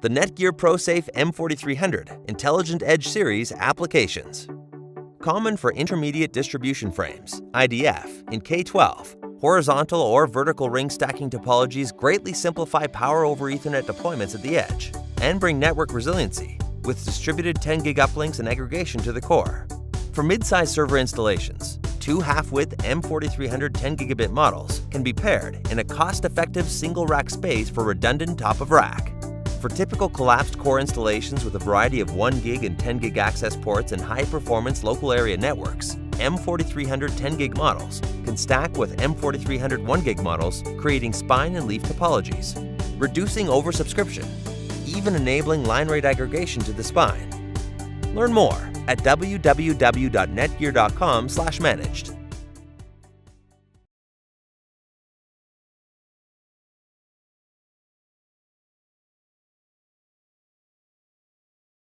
the Netgear ProSafe M4300 Intelligent Edge Series applications. Common for intermediate distribution frames, IDF, in K12, horizontal or vertical ring stacking topologies greatly simplify Power over Ethernet deployments at the edge and bring network resiliency with distributed 10 gig uplinks and aggregation to the core. For mid-size server installations, two half-width M4300 10 gigabit models can be paired in a cost-effective single-rack space for redundant top-of-rack. For typical collapsed core installations with a variety of 1 gig and 10 gig access ports and high-performance local area networks, M4300 10 gig models can stack with M4300 1 gig models, creating spine and leaf topologies, reducing oversubscription, even enabling line rate aggregation to the spine. Learn more at www.netgear.com/managed.